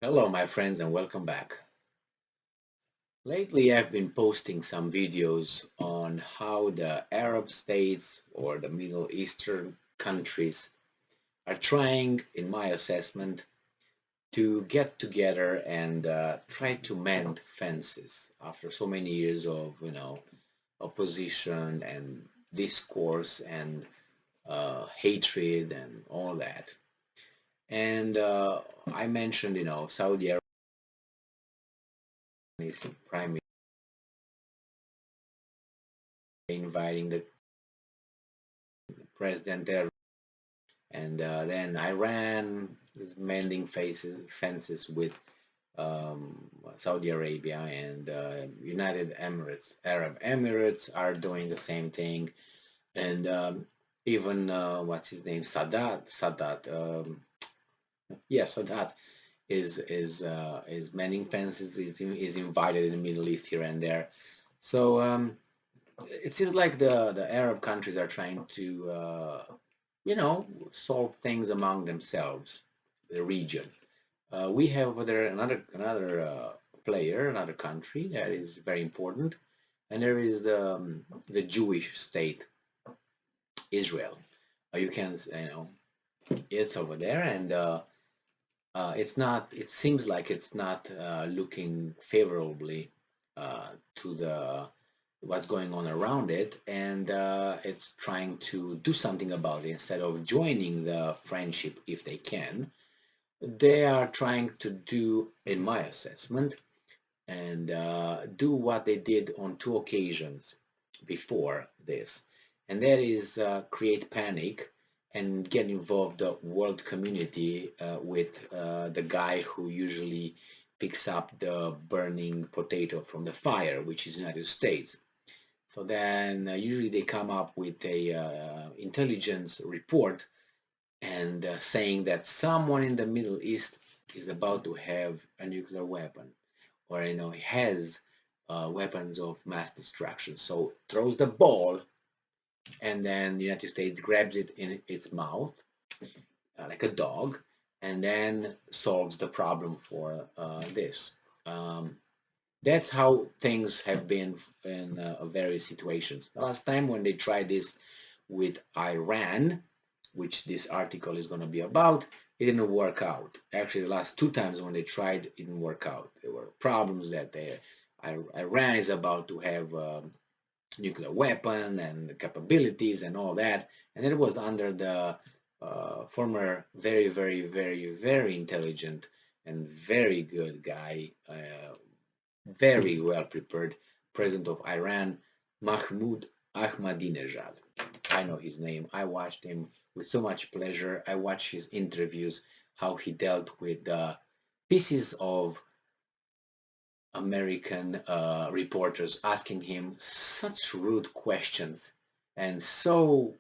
Hello, my friends, and welcome back. Lately, I've been posting some videos on how the Arab states or the Middle Eastern countries are trying, in my assessment, to get together and try to mend fences after so many years of, opposition and discourse and hatred and all that. And I mentioned, Saudi Arabia is prime inviting the president there, and then Iran is mending fences with Saudi Arabia, and United Emirates, Arab Emirates are doing the same thing, and even what's his name, Sadat, Sadat is mending fences, is invited in the Middle East here and there. So it seems like the Arab countries are trying to solve things among themselves, the region. We have over there another player, another country that is very important, and there is the Jewish state, Israel. You can, it's over there, and it's not. It seems like it's not looking favorably to the what's going on around it, and it's trying to do something about it instead of joining the friendship if they can. They are trying to do, in my assessment, and do what they did on two occasions before this, and that is create panic and get involved the world community with the guy who usually picks up the burning potato from the fire, which is United States. So then usually they come up with a intelligence report and saying that someone in the Middle East is about to have a nuclear weapon, or has weapons of mass destruction. So throws the ball, and then the United States grabs it in its mouth like a dog, and then solves the problem for this. Um, that's how things have been in various situations. Last time when they tried this with Iran, which this article is going to be about, it didn't work out. Actually, the last two times when they tried, it didn't work out. There were problems that Iran is about to have a nuclear weapon and capabilities and all that, and it was under the former very, very, very, very intelligent and very good guy, very well prepared president of Iran, Mahmoud Ahmadinejad. I know his name. I watched him with so much pleasure. I watched his interviews, how he dealt with pieces of American reporters asking him such rude questions and so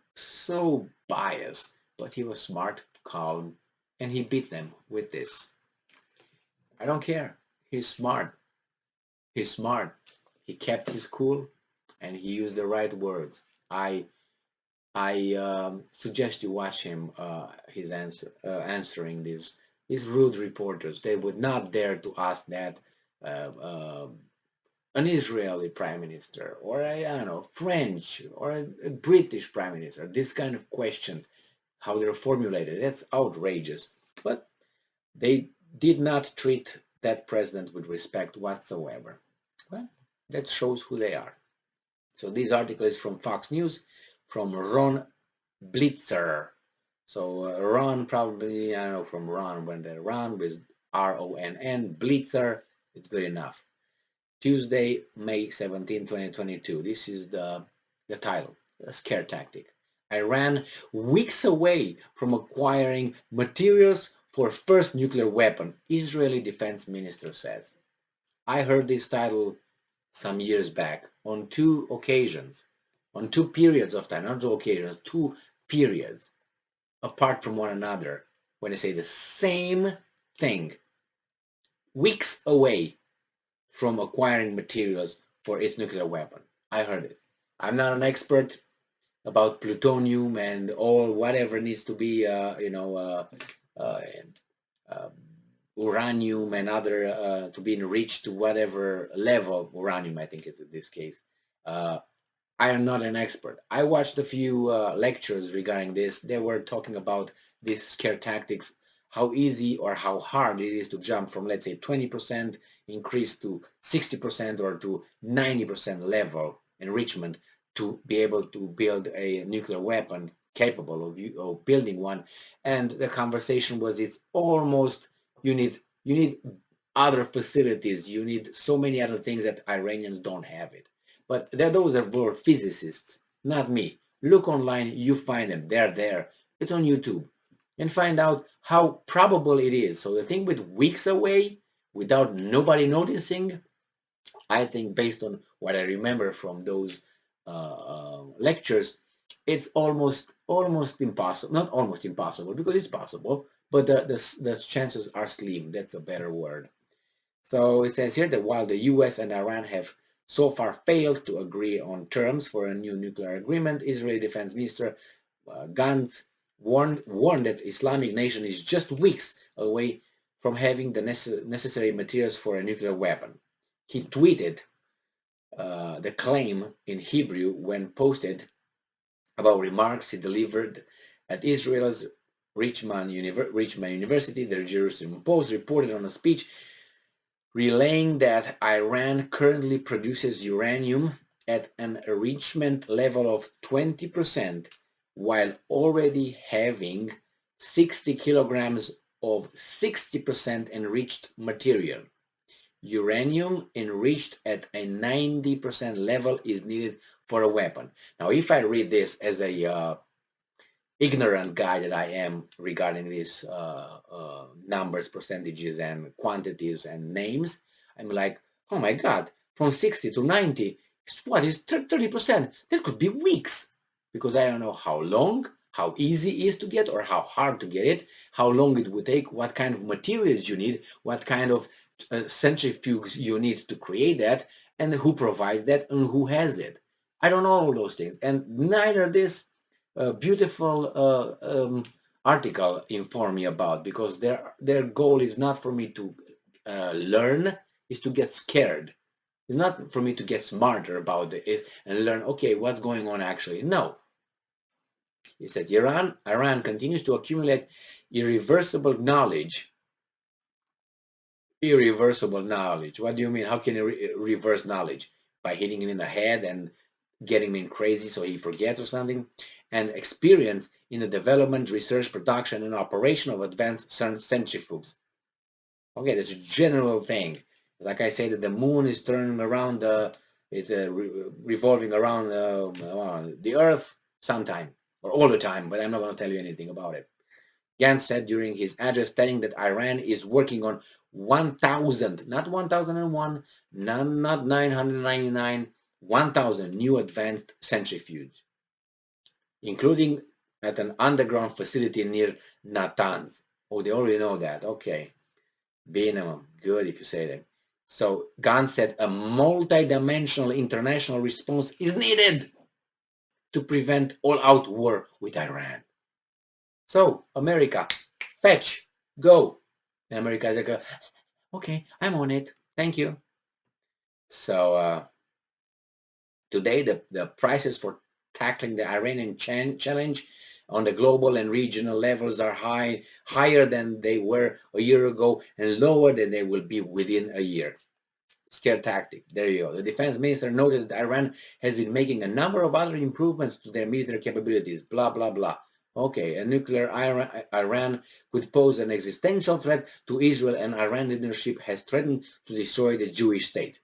biased. But he was smart, calm, and he beat them with this. I don't care. He's smart. He's smart. He kept his cool, and he used the right words. I suggest you watch him. His answering these rude reporters. They would not dare to ask that uh, uh, an Israeli prime minister or I don't know French or a British prime minister. This kind of questions, how they're formulated, that's outrageous. But they did not treat that president with respect whatsoever. Well, that shows who they are. So this article is from Fox News, from Ron Blitzer. So Ron, probably, I don't know, from Ron, when they Ron with Ronn, Blitzer, it's good enough. Tuesday, May 17, 2022. This is the title, a scare tactic. Iran weeks away from acquiring materials for first nuclear weapon, Israeli defense minister says. I heard this title some years back on two occasions, on two periods of time, not two occasions, two periods apart from one another, when they say the same thing, weeks away from acquiring materials for its nuclear weapon. I heard it. I'm not an expert about plutonium and all whatever needs to be, uh, uh, uranium and other to be enriched to whatever level of uranium, I think it's in this case. Uh, I am not an expert. I watched a few lectures regarding this. They were talking about these scare tactics, how easy or how hard it is to jump from, let's say, 20% increase to 60% or to 90% level enrichment to be able to build a nuclear weapon capable of building one. And the conversation was, it's almost, you need other facilities, you need so many other things that Iranians don't have it. But those were physicists, not me. Look online, you find them. They're there. It's on YouTube. And find out how probable it is. So the thing with weeks away, without nobody noticing, I think based on what I remember from those lectures, it's almost impossible. Not almost impossible, because it's possible, but the chances are slim. That's a better word. So it says here that while the US and Iran have so far failed to agree on terms for a new nuclear agreement, Israeli Defense Minister Gantz warned that Islamic nation is just weeks away from having the necessary materials for a nuclear weapon. He tweeted the claim in Hebrew when posted about remarks he delivered at Israel's Richmond University. The Jerusalem Post reported on a speech relaying that Iran currently produces uranium at an enrichment level of 20% while already having 60 kilograms of 60% enriched material. Uranium enriched at a 90% level is needed for a weapon. Now, if I read this as a ignorant guy that I am regarding these numbers, percentages, and quantities and names, I'm like, oh my God, from 60 to 90, what is 30%? That could be weeks, because I don't know how long, how easy it is to get, or how hard to get it, how long it would take, what kind of materials you need, what kind of centrifuges you need to create that, and who provides that, and who has it. I don't know all those things, and neither this beautiful article inform me about, because their goal is not for me to learn, is to get scared. It's not for me to get smarter about it and learn, okay, what's going on actually. No. He says Iran continues to accumulate irreversible knowledge. Irreversible knowledge. What do you mean? How can you reverse knowledge? By hitting him in the head and getting him crazy so he forgets or something? And experience in the development, research, production, and operation of advanced centrifuges. Okay, that's a general thing. Like I say, that the moon is turning around, it's revolving around the Earth sometime, or all the time, but I'm not going to tell you anything about it. Gantz said during his address, stating that Iran is working on 1,000, not 1,001, not 999, 1,000 new advanced centrifuges, including at an underground facility near Natanz. Oh, they already know that. Okay. Minimum. Good if you say that. So Gantz said a multi-dimensional international response is needed to prevent all-out war with Iran. So America, fetch, go. And America is like, okay, I'm on it. Thank you. So today the prices for tackling the Iranian challenge on the global and regional levels are higher than they were a year ago and lower than they will be within a year. Scare tactic. There you go. The defense minister noted that Iran has been making a number of other improvements to their military capabilities. Blah, blah, blah. Okay, a nuclear Iran could pose an existential threat to Israel, and Iran leadership has threatened to destroy the Jewish state.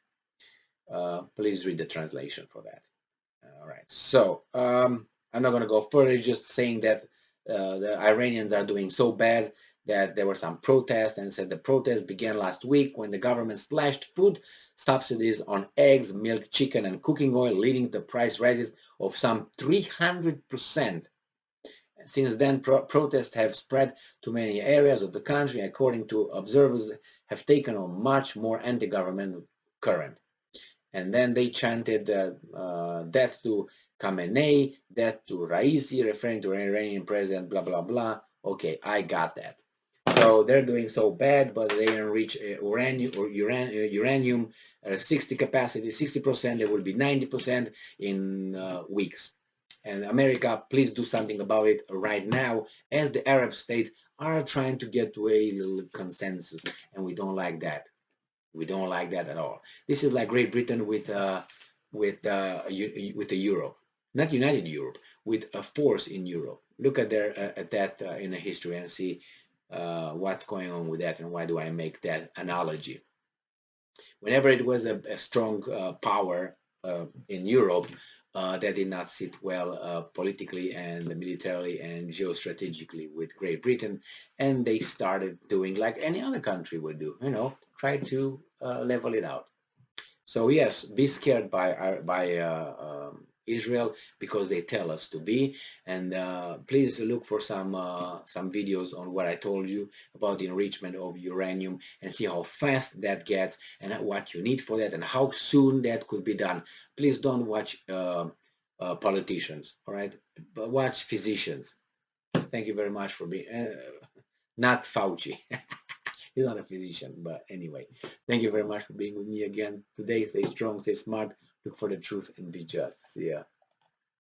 Please read the translation for that. All right. So I'm not going to go further. Just saying that the Iranians are doing so bad that there were some protests, and said the protests began last week when the government slashed food subsidies on eggs, milk, chicken, and cooking oil, leading to price rises of some 300%. Since then, protests have spread to many areas of the country, according to observers, have taken on much more anti-governmental current. And then they chanted death to Khamenei, death to Raisi, referring to an Iranian president, blah, blah, blah. Okay, I got that. So they're doing so bad, but they enrich uranium at a 60 capacity, 60%. There will be 90% in weeks. And America, please do something about it right now, as the Arab states are trying to get to a little consensus, and we don't like that. We don't like that at all. This is like Great Britain with the Euro, not United Europe, with a force in Europe. Look at their at that in the history and see what's going on with that, and why do I make that analogy? Whenever it was a strong power in Europe, that did not sit well politically and militarily and geostrategically with Great Britain, and they started doing like any other country would do, try to level it out. So yes, be scared by Israel because they tell us to be, and please look for some videos on what I told you about the enrichment of uranium and see how fast that gets and what you need for that and how soon that could be done. Please don't watch politicians, all right? But watch physicians. Thank you very much for being not Fauci. He's not a physician, but anyway, thank you very much for being with me again today. Stay strong, stay smart, look for the truth, and be just. See ya.